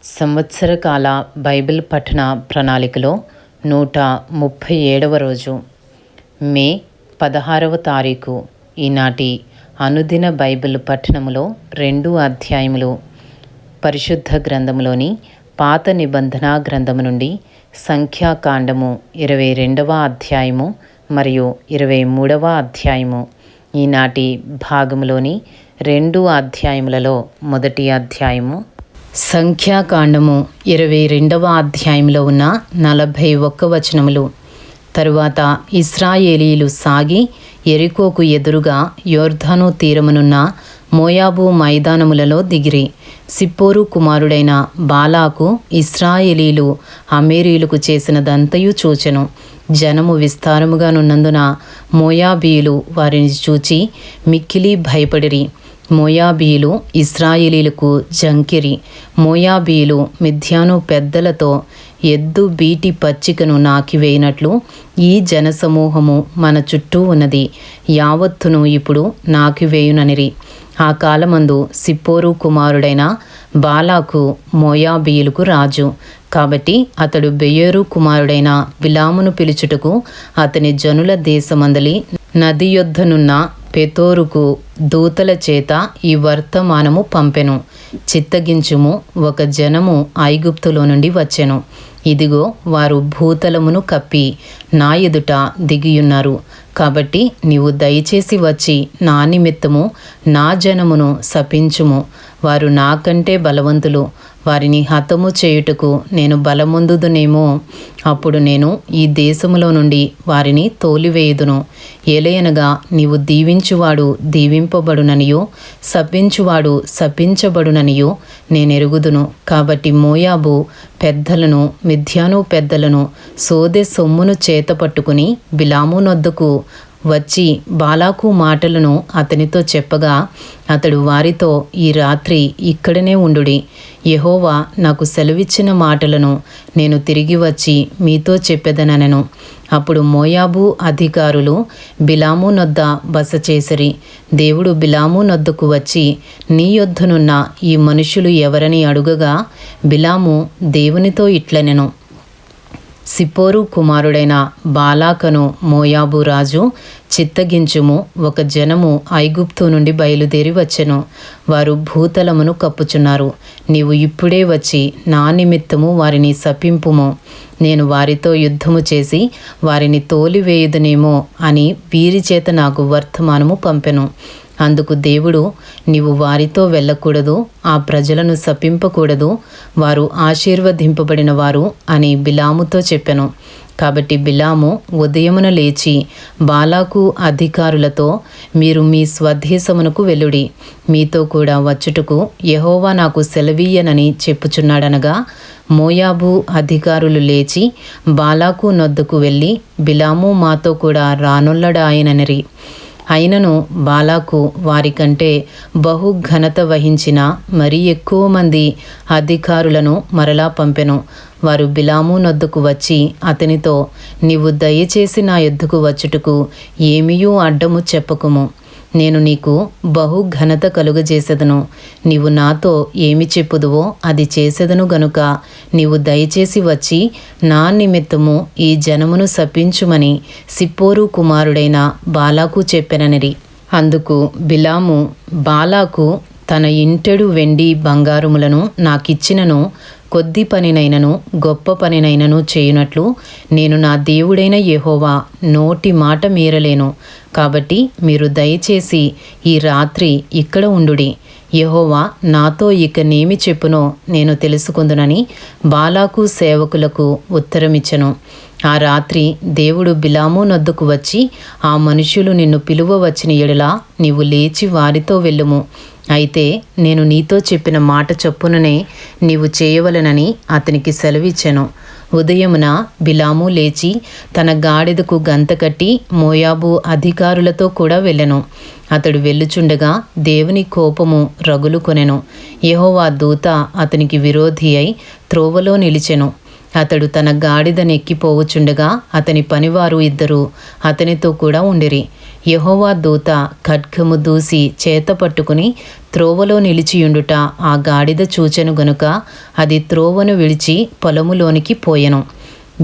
సంవత్సర కాల బైబిల్ పఠన ప్రణాళికలో 137వ రోజు మే 16వ తారీఖు. ఈనాటి అనుదిన బైబిల్ పఠనములో 2 అధ్యాయములు పరిశుద్ధ గ్రంథములోని పాత నిబంధన గ్రంథము నుండి సంఖ్యాకాండము 22వ అధ్యాయము మరియు 23వ అధ్యాయము. ఈనాటి భాగములోని 2 అధ్యాయములలో మొదటి అధ్యాయము సంఖ్యాకాండము 22వ అధ్యాయంలో ఉన్న 41 వచనములు. తరువాత ఇశ్రాయేలీయులు సాగి యెరికోకు ఎదురుగా యొర్దాను తీరమునున్న మోయాబు మైదానములలో దిగిరి. సిప్పోరు కుమారుడైన బాలాకు ఇశ్రాయేలీయులు అమోరీయులకు చేసినదంతయు చూచెను. జనము విస్తారముగానున్నందున మోయాబీయులు వారిని చూచి మిక్కిలి భయపడిరి. మోయాబీయులు ఇశ్రాయేలీయులకు జంకిరి. మోయాబీయులు మిద్యాను పెద్దలతో ఎద్దు బీటి పచ్చికను నాకివేయినట్లు ఈ జనసమూహము మన చుట్టూ ఉన్నది, యావత్తును ఇప్పుడు నాకివేయుననిరి. ఆ కాలమందు సిప్పోరు కుమారుడైన బాలాకు మోయాబీయులకు రాజు. కాబట్టి అతడు బెయోరు కుమారుడైన బిలామును పిలుచుటకు అతని జనుల దేశమందలి నది యొద్దనున్న పెతోరుకు దూతల చేత ఈ వర్తమానము పంపెను. చిత్తగించుము, ఒక జనము ఐగుప్తులో నుండి వచ్చెను. ఇదిగో వారు భూతలమును కప్పి నా ఎదుట దిగియున్నారు. కాబట్టి నీవు దయచేసి వచ్చి నా నిమిత్తము నా జనమును శపించుము. వారు నాకంటే బలవంతులు, వారిని హతము చేయుటకు నేను బలమొందుదునేమో. అప్పుడు నేను ఈ దేశములో నుండి వారిని తోలివేయుదును. ఏలయనగా నీవు దీవించువాడు దీవింపబడుననియో, శపించువాడు శపించబడుననియో నేనెరుగుదును. కాబట్టి మోయాబు పెద్దలను మిద్యాను పెద్దలను సోదె సొమ్మును చేత పట్టుకుని బిలాము నొద్దకు వచ్చి బాలాకు మాటలను అతనితో చెప్పగా అతడు వారితో, ఈ రాత్రి ఇక్కడనే ఉండుడి. యెహోవా నాకు సెలవిచ్చిన మాటలను నేను తిరిగి వచ్చి మీతో చెప్పెదనెను. అప్పుడు మోయాబు అధికారులు బిలాము నొద్ద బస చేసిరి. దేవుడు బిలాము నొద్దకు వచ్చి, నీ యొద్దనున్న ఈ మనుషులు ఎవరని అడుగగా బిలాము దేవునితో ఇట్లనెను, సిప్పోరు కుమారుడైన బాలాకను మోయాబు రాజు, చిత్తగించుము, ఒక జనము ఐగుప్తు నుండి బయలుదేరి వచ్చెను. వారు భూతలమును కప్పుచున్నారు. నీవు ఇప్పుడే వచ్చి నా నిమిత్తము వారిని శపింపుము. నేను వారితో యుద్ధము చేసి వారిని తోలివేయుదునేమో అని వీరి చేత నాకు వర్తమానము పంపెను. అందుకు దేవుడు, నీవు వారితో వెళ్ళకూడదు, ఆ ప్రజలను శపింపకూడదు, వారు ఆశీర్వదింపబడిన వారు అని బిలాముతో చెప్పెను. కాబట్టి బిలాము ఉదయమున లేచి బాలాకు అధికారులతో, మీరు మీ స్వదేశమునకు వెళ్ళుడి, మీతో కూడా వచ్చుటకు యెహోవా నాకు సెలవీయనని చెప్పుచున్నాడనగా మోయాబు అధికారులు లేచి బాలాకు నొద్దకు వెళ్ళి, బిలాము మాతో కూడా రానొల్లడాయననిరి. అయినను బాలాకు వారికంటే బహు ఘనత వహించిన మరీ ఎక్కువ మంది అధికారులను మరలా పంపెను. వారు బిలాము నొద్దకు వచ్చి అతనితో, నీవు దయచేసి నా యొద్దకు వచ్చుటకు ఏమీయూ అడ్డము చెప్పకుము. నేను నీకు బహు ఘనత కలుగజేసెదను. నీవు నాతో ఏమి చెప్పుదువో అది చేసెదను గనుక నీవు దయచేసి వచ్చి నా నిమిత్తము ఈ జనమును శపించుమని సిప్పోరు కుమారుడైన బాలాకు చెప్పెననిరి. అందుకు బిలాము, బాలాకు తన ఇంటెడు వెండి బంగారములను నాకిచ్చినను కొద్ది పనినైనను గొప్ప పనినైనను చేయునట్లు నేను నా దేవుడైన యెహోవా నోటి మాట మీరలేను. కాబట్టి మీరు దయచేసి ఈ రాత్రి ఇక్కడ ఉండుడి. యెహోవా నాతో ఇక నేమి చెప్పునో నేను తెలుసుకుందునని బాలాకు సేవకులకు ఉత్తరమిచ్చెను. ఆ రాత్రి దేవుడు బిలాము నొద్దకు వచ్చి, ఆ మనుషులు నిన్ను పిలువ వచ్చిన ఎడల నీవు లేచి వారితో వెళ్ళుము. అయితే నేను నీతో చెప్పిన మాట చొప్పుననే నీవు చేయవలెనని అతనికి సెలవిచ్చెను. ఉదయమున బిలాము లేచి తన గాడిదకు గంత కట్టి మోయాబు అధికారులతో కూడా వెళ్ళెను. అతడు వెళ్ళుచుండగా దేవుని కోపము రగులుకొనెను. యెహోవా దూత అతనికి విరోధి అయి త్రోవలో నిలిచెను. అతడు తన గాడిదనెక్కిపోవుచుండగా అతని పనివారు 2 అతనితో కూడా ఉండిరి. యెహోవా దూత ఖడ్గము దూసి చేత పట్టుకుని త్రోవలో నిలిచియుండుట ఆ గాడిద చూచెను గనుక అది త్రోవను విడిచి పొలములోనికి పోయెను.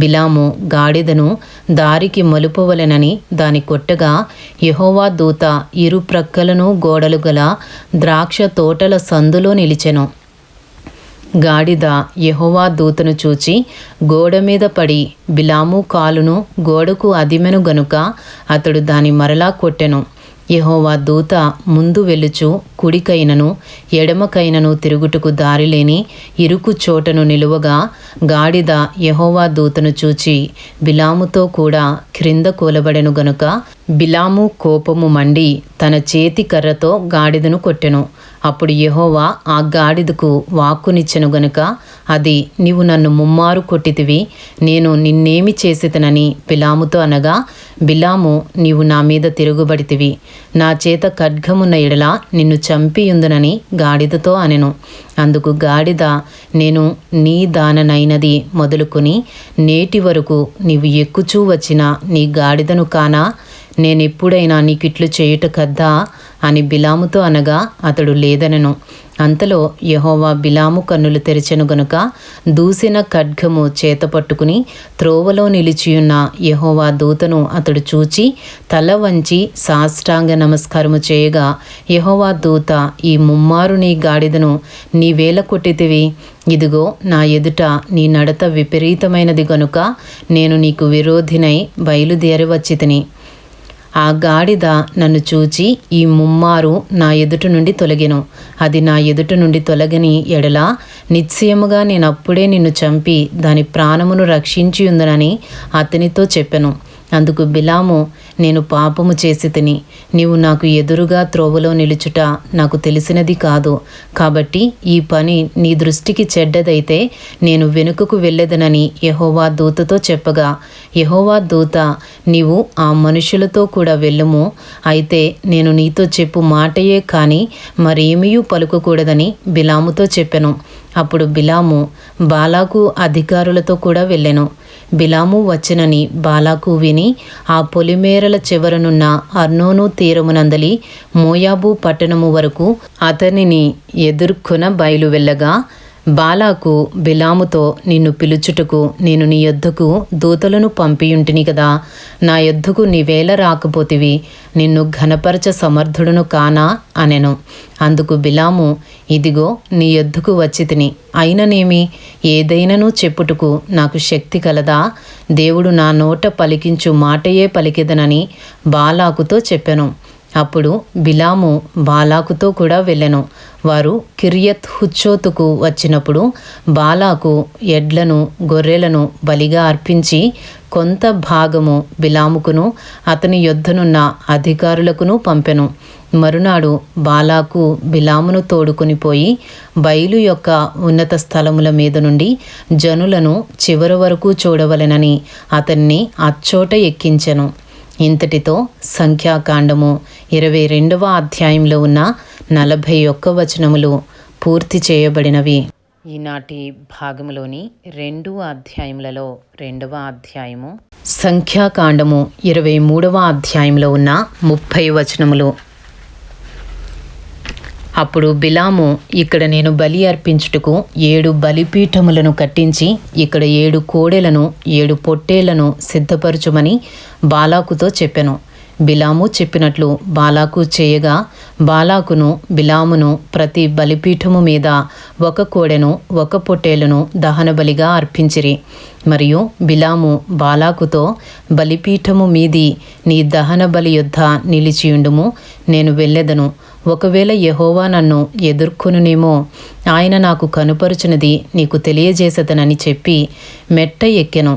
బిలాము గాడిదను దారికి మలుపవలెనని దాని కొట్టగా యెహోవా దూత ఇరు ప్రక్కలను గోడలు గల ద్రాక్ష తోటల సందులో నిలిచెను. గాడిద యెహోవా దూతను చూచి గోడ మీద పడి బిలాము కాలును గోడకు అదిమెను గనుక అతడు దాని మరలా కొట్టెను. యెహోవా దూత ముందు వెలుచు కుడికైనను ఎడమకైనను తిరుగుటకు దారిలేని ఇరుకు చోటను నిలువగా గాడిద యెహోవా దూతను చూచి బిలాముతో కూడా క్రింద కూలబడెను గనుక బిలాము కోపము మండి తన చేతి కర్రతో గాడిదను కొట్టెను. అప్పుడు యెహోవా ఆ గాడిదకు వాక్కునిచ్చెను గనుక అది, నీవు నన్ను ముమ్మారు కొట్టితివి, నేను నిన్నేమి చేసితనని బిలాముతో అనగా, బిలాము, నీవు నా మీద తిరుగుబడితివి, నా చేత ఖడ్గమున్న ఎడల నిన్ను చంపియుందునని గాడిదతో అనెను. అందుకు గాడిద, నేను నీ దాననైనది మొదలుకొని నేటి వరకు నీవు ఎక్కుచూ వచ్చిన నీ గాడిదను కానా? నేనెప్పుడైనా నీకిట్లు చేయుట కద్దా అని బిలాముతో అనగా అతడు లేదనెను. అంతలో యెహోవా బిలాము కన్నులు తెరిచెను గనుక దూసిన ఖడ్గము చేత పట్టుకుని త్రోవలో నిలిచియున్న యెహోవా దూతను అతడు చూచి తల వంచి సాష్టాంగ నమస్కారము చేయగా, యెహోవా దూత, ఈ ముమ్మారు నీ గాడిదను నీవేళ కొట్టితివి? ఇదిగో నా ఎదుట నీ నడత విపరీతమైనది గనుక నేను నీకు విరోధినై బయలుదేరి వచ్చితిని. ఆ గాడిద నన్ను చూచి ఈ ముమ్మారు నా ఎదుట నుండి తొలగెను. అది నా ఎదుట నుండి తొలగని ఎడల నిశ్చయముగా నేనప్పుడే నిన్ను చంపి దాని ప్రాణమును రక్షించియుందునని అతనితో చెప్పెను. అందుకు బిలాము, నేను పాపము చేసి తిని, నీవు నాకు ఎదురుగా త్రోవలో నిలుచుట నాకు తెలిసినది కాదు. కాబట్టి ఈ పని నీ దృష్టికి చెడ్డదైతే నేను వెనుకకు వెళ్ళెదనని యెహోవా దూతతో చెప్పగా, యెహోవా దూత, నీవు ఆ మనుషులతో కూడా వెళ్ళుము, అయితే నేను నీతో చెప్పు మాటయే కాని మరేమీయూ పలుకకూడదని బిలాముతో చెప్పెను. అప్పుడు బిలాము బాలాకు అధికారులతో కూడా వెళ్ళెను. బిలాము వచ్చెనని బాలాకు విని ఆ పొలిమేరల చివరనున్న అర్నోను తీరమునందలి మోయాబు పట్టణము వరకు అతనిని ఎదుర్కొన బయలు వెళ్ళగా, బాలాకు బిలాముతో, నిన్ను పిలుచుటకు నేను నీ యొద్దకు దూతలను పంపియుంటిని కదా, నా యొద్దకు నీవేళ రాకపోతివి, నిన్ను ఘనపరచ సమర్థుడును కానా అనెను. అందుకు బిలాము, ఇదిగో నీ యొద్దకు వచ్చితిని, అయిననేమి? ఏదైనను చెప్పుటకు నాకు శక్తి కలదా? దేవుడు నా నోట పలికించు మాటయే పలికెదనని బాలాకుతో చెప్పెను. అప్పుడు బిలాము బాలాకుతో కూడా వెళ్ళెను. వారు కిర్యత్ హుచ్చోతుకు వచ్చినప్పుడు బాలాకు ఎడ్లను గొర్రెలను బలిగా అర్పించి కొంత భాగము బిలాముకును అతని యొద్దనున్న అధికారులకును పంపెను. మరునాడు బాలాకు బిలామును తోడుకొని పోయి బయలు యొక్క ఉన్నత స్థలముల మీద నుండి జనులను చివరి వరకు చూడవలెనని అతన్ని అచ్చోట ఎక్కించెను. ఇంతటితో సంఖ్యాకాండము 22వ అధ్యాయంలో ఉన్న 41 వచనములు పూర్తి చేయబడినవి. ఈనాటి భాగములోని 2 అధ్యాయములలో 2వ అధ్యాయము సంఖ్యాకాండము 23వ అధ్యాయంలో ఉన్న 30 వచనములు. అప్పుడు బిలాము, ఇక్కడ నేను బలి అర్పించుటకు 7 బలిపీఠములను కట్టించి ఇక్కడ 7 కోడెలను 7 పొట్టేళ్లను సిద్ధపరచుమని బాలాకుతో చెప్పెను. బిలాము చెప్పినట్లు బాలాకు చేయగా బాలాకును బిలామును ప్రతి బలిపీఠము మీద 1 కోడెను 1 పొట్టేలును దహనబలిగా అర్పించిరి. మరియు బిలాము బాలాకుతో, బలిపీఠము మీది నీ దహన బలి యొద్ద నిలిచియుండుము, నేను వెళ్ళెదను. ఒకవేళ యెహోవా నన్ను ఎదుర్కొనునేమో, ఆయన నాకు కనుపరుచునది నీకు తెలియజేసదనని చెప్పి మెట్ట ఎక్కెను.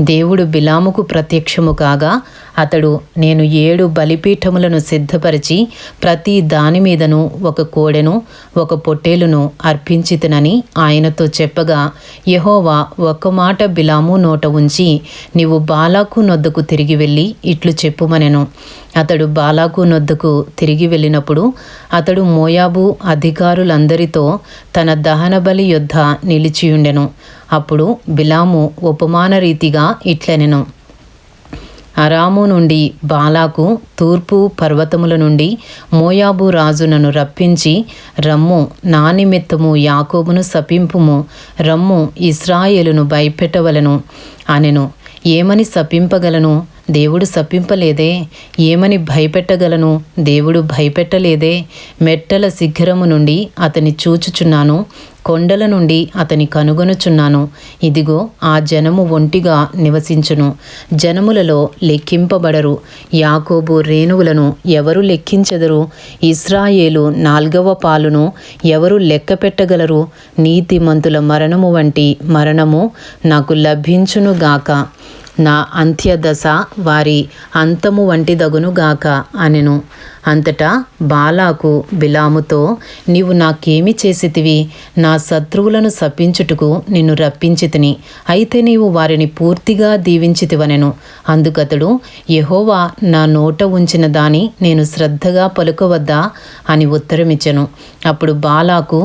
దేవుడు బిలాముకు ప్రత్యక్షము కాగా అతడు, నేను 7 బలిపీఠములను సిద్ధపరిచి ప్రతి దాని మీదను 1 కోడెను 1 పొట్టేలును అర్పించితినని ఆయనతో చెప్పగా, యెహోవా ఒక్క మాట బిలాము నోట ఉంచి, నీవు బాలాకు నొద్దకు తిరిగి వెళ్ళి ఇట్లు చెప్పుమనెను. అతడు బాలాకు నొద్దకు తిరిగి వెళ్ళినప్పుడు అతడు మోయాబు అధికారులందరితో తన దహన బలి యొద్ద నిలిచియుండెను. అప్పుడు బిలాము ఉపమాన రీతిగా ఇట్లనెను, అరాము నుండి బాలాకు తూర్పు పర్వతముల నుండి మోయాబు రాజు నన్ను రప్పించి, రమ్ము, నా నిమిత్తము యాకోబును శపింపుము, రమ్ము, ఇశ్రాయేలును భయపెట్టవలెను అనెను. ఏమని శపింపగలను? దేవుడు శపింపలేదే. ఏమని భయపెట్టగలను? దేవుడు భయపెట్టలేదే. మెట్టల శిఖరము నుండి అతని చూచుచున్నాను, కొండల నుండి అతని కనుగొనుచున్నాను. ఇదిగో, ఆ జనము ఒంటిగా నివసించును, జనములలో లెక్కింపబడరు. యాకోబు రేణువులను ఎవరు లెక్కించెదరు? ఇశ్రాయేలు 4వ పాలును ఎవరు లెక్క పెట్టగలరు? నీతిమంతుల మరణము వంటి మరణము నాకు లభించునుగాక, నా అంత్యదశ వారి అంతము వంటిదగునుగాక అనెను. అంతటా బాలాకు బిలాముతో, నీవు నాకేమి చేసితివి? నా శత్రువులను శపించుటకు నిన్ను రప్పించితిని, అయితే నీవు వారిని పూర్తిగా దీవించితివనెను. అందుకతడు, యెహోవా నా నోట ఉంచిన దాని నేను శ్రద్ధగా పలుకవద్దా అని ఉత్తరమిచ్చెను. అప్పుడు బాలాకు,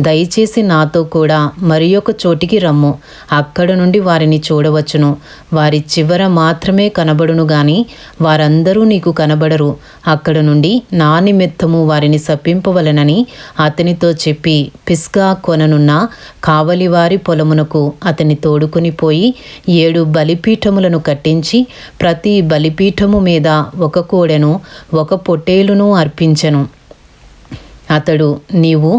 దయచేసి నాతో కూడా మరి ఒక చోటికి రమ్ము, అక్కడ నుండి వారిని చూడవచ్చును. వారి చివర మాత్రమే కనబడును గాని వారందరూ నీకు కనబడరు. అక్కడ నుండి నా నిమిత్తము వారిని శపింపవలెనని అతనితో చెప్పి, పిస్గా కొననున్న కావలివారి పొలమునకు అతని తోడుకొని పోయి 7 బలిపీఠములను కట్టించి ప్రతి బలిపీఠము మీద ఒక కోడెను ఒక పొట్టేలును అర్పించెను. అతడు, నీవు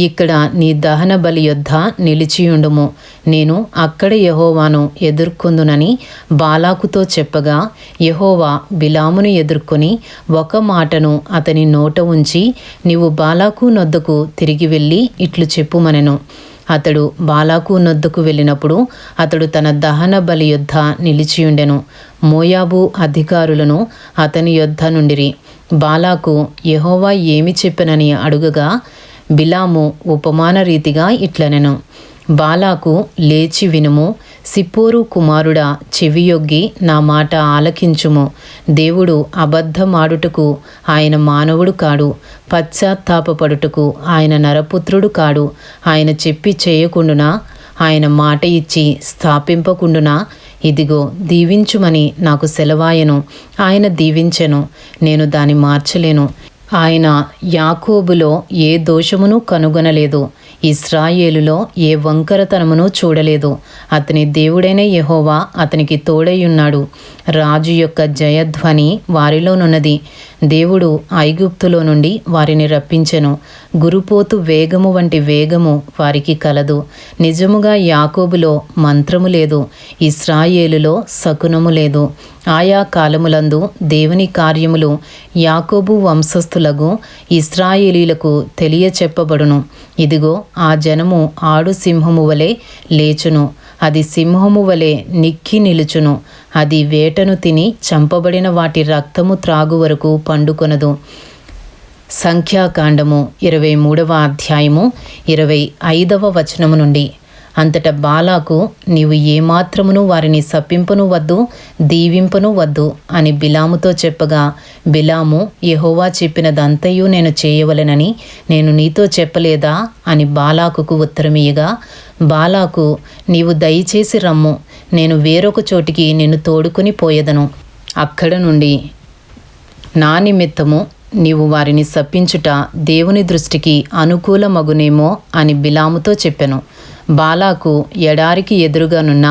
ఇక్కడ నీ దహన బలి యొద్ద నిలిచియుండుము, నేను అక్కడ యెహోవాను ఎదుర్కొందునని బాలాకుతో చెప్పగా, యెహోవా బిలామును ఎదుర్కొని ఒక మాటను అతని నోట ఉంచి, నీవు బాలాకు నొద్దకు తిరిగి వెళ్ళి ఇట్లు చెప్పుమనెను. అతడు బాలాకు నొద్దకు వెళ్ళినప్పుడు అతడు తన దహన బలి యొద్ద నిలిచియుండెను. మోయాబు అధికారులను అతని యొద్ద నుండిరి. బాలాకు యెహోవా ఏమి చెప్పెనని అడుగగా, బిలాము ఉపమాన రీతిగా ఇట్లనెను. బాలాకు, లేచి వినుము, సిప్పోరు కుమారుడా, చెవియొగ్గి నా మాట ఆలకించుము. దేవుడు అబద్ధమాడుటకు ఆయన మానవుడు కాడు, పశ్చాత్తాపపడుటకు ఆయన నరపుత్రుడు కాడు. ఆయన చెప్పి చేయకుండునా? ఆయన మాట ఇచ్చి స్థాపింపకుండునా? ఇదిగో, దీవించుమని నాకు సెలవాయెను, ఆయన దీవించెను, నేను దాన్ని మార్చలేను. ఆయన యాకోబులో ఏ దోషమును కనుగొనలేదు, ఇశ్రాయేలులో ఏ వంకరతనమును చూడలేదు. అతని దేవుడైన యెహోవా అతనికి తోడైయున్నాడు. రాజు యొక్క జయధ్వని వారిలోనున్నది. దేవుడు ఐగుప్తులో నుండి వారిని రప్పించెను. గురుపోతు వేగము వంటి వేగము వారికి కలదు. నిజముగా యాకోబులో మంత్రము లేదు, ఇశ్రాయేలులో శకునము లేదు. ఆయా కాలములందు దేవుని కార్యములు యాకోబు వంశస్థులకు ఇశ్రాయేలీలకు తెలియచెప్పబడును. ఇదిగో, ఆ జనము ఆడు సింహము వలె లేచును, అది సింహము వలె నిక్కి నిలుచును. అది వేటను తిని చంపబడిన వాటి రక్తము త్రాగు వరకు పండుకొనదు. సంఖ్యాకాండము 23వ అధ్యాయము 25వ వచనము నుండి. అంతటా బాలాకు, నీవు ఏమాత్రమును వారిని శపింపను వద్దు, దీవింపను వద్దు అని బిలాముతో చెప్పగా, బిలాము, యెహోవా చెప్పినదంతయు నేను చేయవలెనని నేను నీతో చెప్పలేదా అని బాలాకుకు ఉత్తరమియ్యగా, బాలాకు, నీవు దయచేసి రమ్ము, నేను వేరొక చోటికి నిన్ను తోడుకొని పోయేదను. అక్కడ నుండి నా నిమిత్తము నీవు వారిని శపించుట దేవుని దృష్టికి అనుకూలమగునేమో అని బిలాముతో చెప్పెను. బాలాకు ఎడారికి ఎదురుగానున్న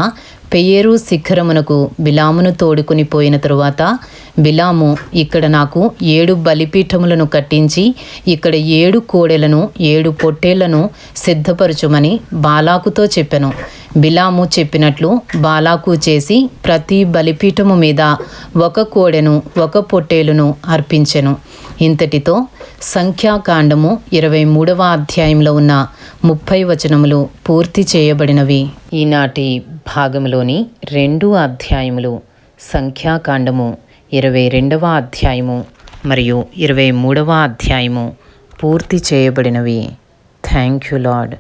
పెయేరు శిఖరమునకు బిలామును తోడుకుని పోయిన తరువాత, బిలాము, ఇక్కడ నాకు 7 బలిపీఠములను కట్టించి ఇక్కడ 7 కోడెలను 7 పొట్టేళ్లను సిద్ధపరచుమని బాలాకుతో చెప్పెను. బిలాము చెప్పినట్లు బాలాకు చేసి ప్రతి బలిపీఠము మీద ఒక కోడెను ఒక పొట్టేలును అర్పించెను. ఇంతటితో సంఖ్యాకాండము 23వ అధ్యాయంలో ఉన్న 30 వచనములు పూర్తి చేయబడినవి. ఈనాటి భాగంలోని 2 అధ్యాయములు సంఖ్యాకాండము 22వ అధ్యాయము మరియు 23వ అధ్యాయము పూర్తి చేయబడినవి. Thank you lord.